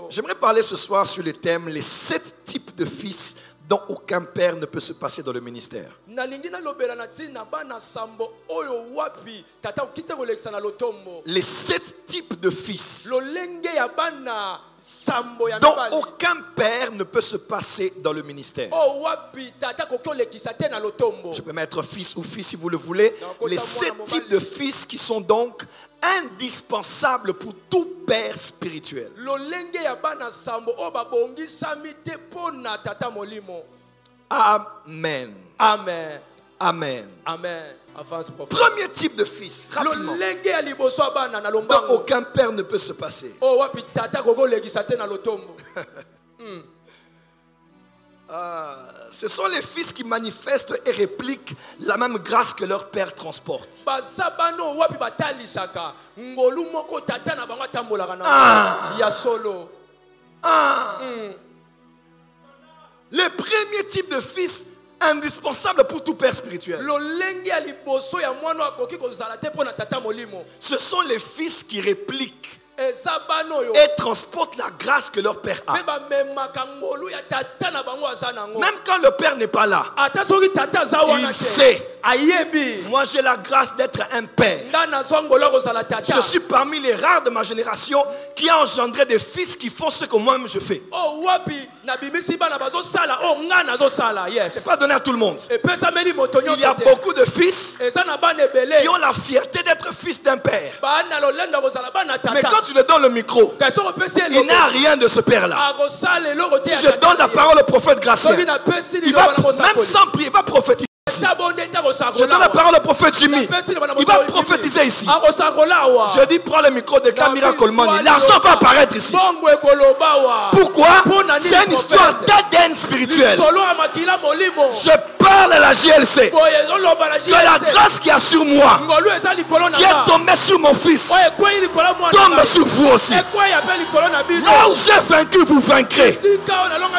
J'aimerais parler ce soir sur le thème les 7 types de fils dont aucun père ne peut se passer dans le ministère. Les 7 types de fils dont aucun père ne peut se passer dans le ministère. Je peux mettre fils ou fille si vous le voulez. Les 7 types de fils qui sont donc indispensables pour tout père spirituel. Amen. Amen. Amen. Amen. Premier type de fils, rapidement, dont aucun père ne peut se passer. Ce sont les fils qui manifestent et répliquent la même grâce que leur père transporte. Le premier type de fils indispensable pour tout père spirituel, ce sont les fils qui répliquent et transportent la grâce que leur père a. Même quand le père n'est pas là, il sait. Moi j'ai la grâce d'être un père. Je suis parmi les rares de ma génération qui a engendré des fils qui font ce que moi-même je fais. C'est pas donné à tout le monde. Il y a beaucoup de fils qui ont la fierté d'être fils d'un père. Mais quand tu lui donnes le micro, il n'a rien de ce père-là. Si je donne la parole au prophète Gracien, il va, même sans prier, il va prophétiser. Je donne la parole au prophète Jimmy, il va prophétiser ici. Je dis prends le micro, déclare Miracle Money. L'argent va apparaître ici. Pourquoi? C'est une histoire d'ADN spirituel. Je parle à la GLC que la grâce qui est sur moi, qui est tombée sur mon fils, tombe sur vous aussi. Là où j'ai vaincu, vous vaincrez.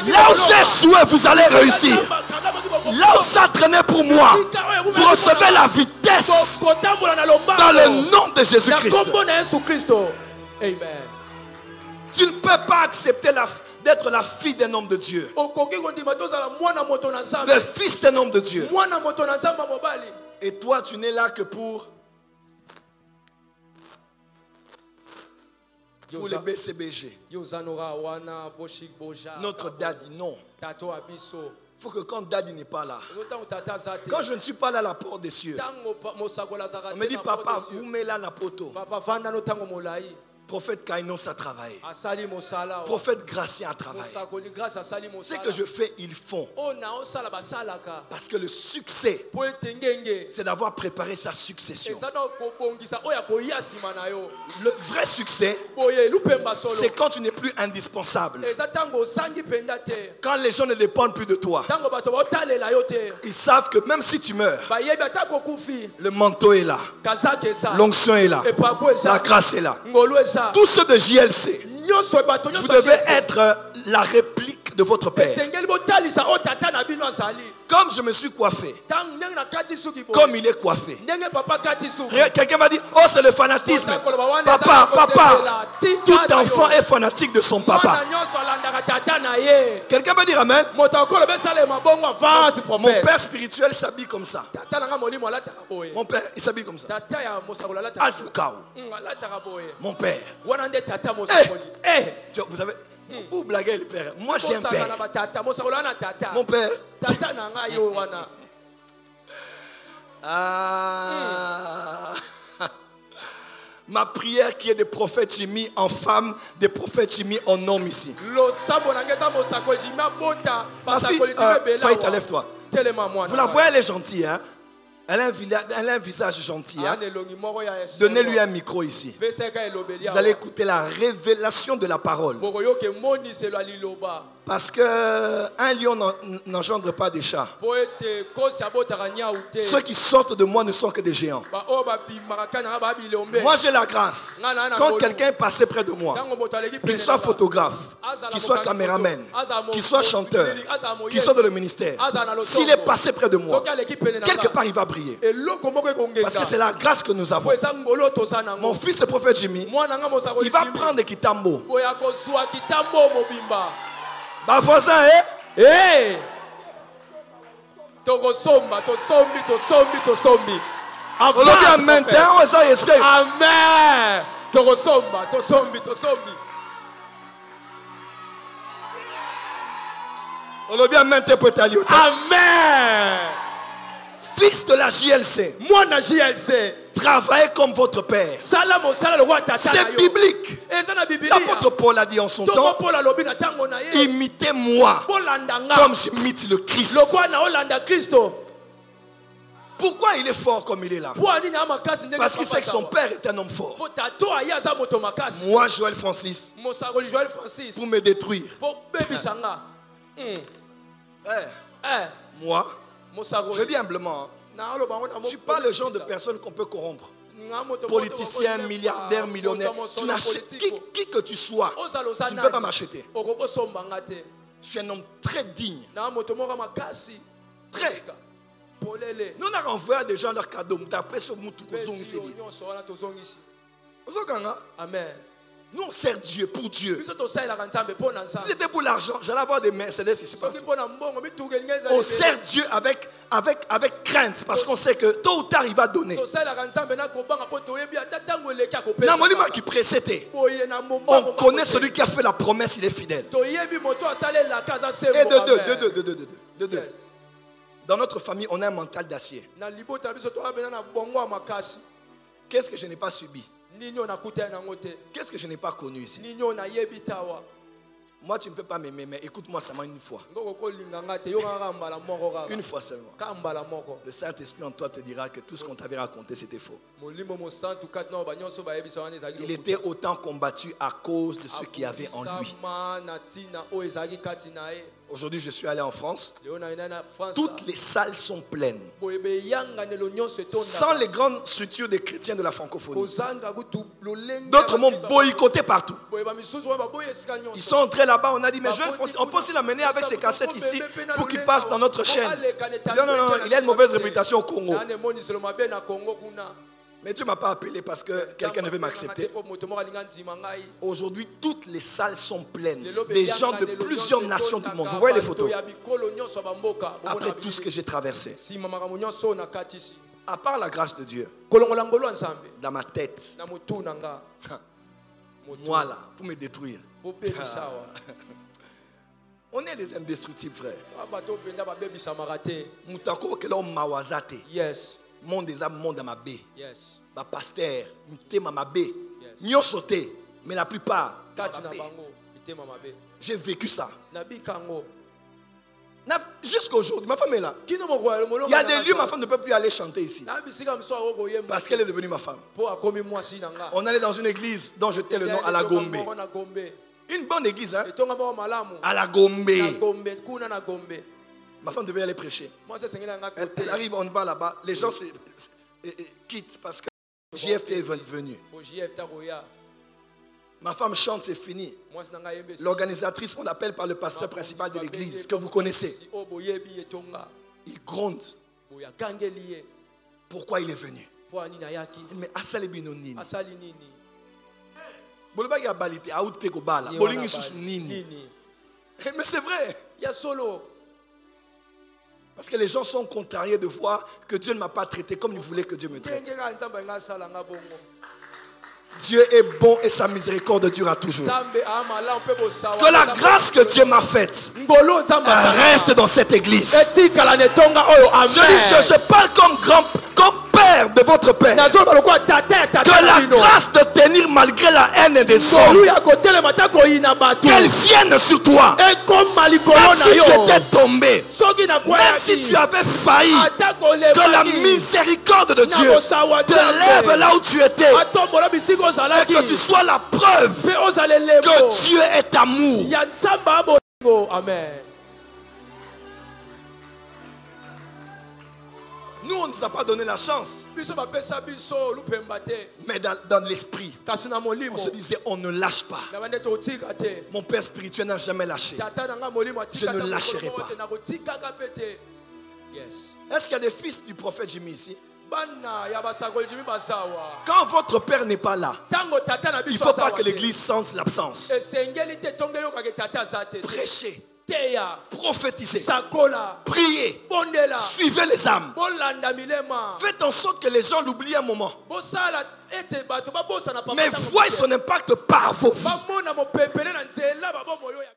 Là où j'ai échoué, vous allez réussir. Là où ça traînait pour moi, vous recevez la vitesse dans le nom de Jésus-Christ. Tu ne peux pas accepter d'être la fille d'un homme de Dieu, le fils d'un homme de Dieu. Et toi, tu n'es là que pour les BCBG. Notre daddy, non. Il faut que quand daddy n'est pas là, quand je ne suis pas là à la porte des cieux, on me dit papa, où met là la poto? Prophète Kainos a travaillé. Prophète Gracien a travaillé. Ce que je fais, ils font. Parce que le succès, c'est d'avoir préparé sa succession. Le vrai succès, c'est quand tu n'es plus indispensable. Quand les gens ne dépendent plus de toi. Ils savent que même si tu meurs, le manteau est là. L'onction est là. La grâce est là. Tous ceux de JLC, vous devez être la réplique de votre père. Comme je me suis coiffé, comme il est coiffé. Quelqu'un m'a dit, oh c'est le fanatisme. Papa, tout enfant est fanatique de son papa. Quelqu'un va dire amen. Mon père spirituel s'habille comme ça. Mon père, il s'habille comme ça. Alfukao. Mon père. Vous avez... Vous blaguez le père. Moi j'ai un père. Mon père. Ma prière qui est des prophètes Jimmy en femme, des prophètes Jimmy en homme ici. Ma fille, Faïta, lève-toi. Vous la voyez, elle est gentille, hein? Elle a un visage gentil. Hein? Donnez-lui un micro ici. Vous allez écouter la révélation de la parole. Parce qu'un lion n'engendre pas des chats. Ceux qui sortent de moi ne sont que des géants. Moi j'ai la grâce. Quand quelqu'un est passé près de moi, qu'il soit photographe, qu'il soit caméraman, qu'il soit chanteur, qu'il soit dans le ministère, s'il est passé près de moi, quelque part il va briller. Parce que c'est la grâce que nous avons. Mon fils, le prophète Jimmy, il va prendre des kitambo. Bah voisin, Hey! Amen. Amen. Fils de la JLC. Moi, la JLC. Travaillez comme votre père. C'est biblique. L'apôtre Paul a dit en son temps, imitez-moi comme j'imite le Christ. Pourquoi il est fort comme il est là? Parce qu'il sait que son père est un homme fort. Moi, Joël Francis, pour me détruire. Moi, je dis humblement, je ne suis pas le genre de personne qu'on peut corrompre. Politicien, milliardaire, millionnaire, tu n'achètes qui que tu sois, tu ne peux pas m'acheter. Je suis un homme très digne. Très. Nous avons envoyé des gens leurs cadeaux. Amen. Nous on sert Dieu pour Dieu. Si c'était pour l'argent, j'allais avoir des Mercedes ici. On sert Dieu avec crainte parce qu'on sait que tôt ou tard il va donner. Qui précédait. On connaît celui qui a fait la promesse, il est fidèle. Et de deux. Dans notre famille, on a un mental d'acier. Qu'est-ce que je n'ai pas subi? Qu'est-ce que je n'ai pas connu ici? Moi, tu ne peux pas m'aimer, mais écoute-moi seulement une fois. Une fois seulement. Le Saint-Esprit en toi te dira que tout ce qu'on t'avait raconté, c'était faux. Il était autant combattu à cause de ce qu'il y avait en lui. Aujourd'hui, je suis allé en France. Toutes les salles sont pleines. Sans les grandes structures des chrétiens de la francophonie. D'autres m'ont boycotté partout. Ils sont entrés là-bas. On a dit, mais on peut aussi l'amener avec ses cassettes ici pour qu'il passe dans notre chaîne. Non, il a une mauvaise réputation au Congo. Mais Dieu ne m'a pas appelé parce que quelqu'un ne veut m'accepter. Aujourd'hui, toutes les salles sont pleines. Des gens de plusieurs nations du monde. Vous voyez les photos? Après tout ce que j'ai traversé. À part la grâce de Dieu. Dans ma tête. Moi là, pour me détruire. On est des indestructibles, frère. Yes. Monde des âmes, monde à ma baie. Yes. Ba pasteur, m'tema ma baie. Nyo sauté, mais la plupart. J'ai vécu ça. Jusqu'à aujourd'hui, ma femme est là. Il y a des lieux, ma femme ne peut plus aller chanter ici. Parce qu'elle est devenue ma femme. On allait dans une église dont je tais le nom à la Gombe. Une bonne église, hein? À la Gombe. Ma femme devait aller prêcher. Elle arrive, on va là-bas. Les gens quittent parce que JFT est venu. Ma femme chante, c'est fini. L'organisatrice, on l'appelle par le pasteur principal de l'église, que vous connaissez. Il gronde. Pourquoi il est venu? Mais Asali Binonini. Mais c'est vrai. Parce que les gens sont contrariés de voir que Dieu ne m'a pas traité comme il voulait que Dieu me traite. Dieu est bon et sa miséricorde durera toujours. Que la grâce que Dieu m'a faite reste dans cette église. Je parle comme père de votre père. Que la grâce de tenir malgré la haine des hommes, qu'elle vienne sur toi. Même si tu étais tombé, même si tu avais failli, que la miséricorde de Dieu te lève là où tu étais. Et que tu sois la preuve que Dieu est amour. Amen. Nous, on ne nous a pas donné la chance. Mais dans l'esprit, on se disait, on ne lâche pas. Mon père spirituel n'a jamais lâché. Je ne lâcherai pas. Est-ce qu'il y a des fils du prophète Jimmy ici? Quand votre père n'est pas là, il ne faut pas que l'église sente l'absence. Prêchez, prophétisez, priez, suivez les âmes. Faites en sorte que les gens l'oublient un moment. Mais voyez son impact par vos vies.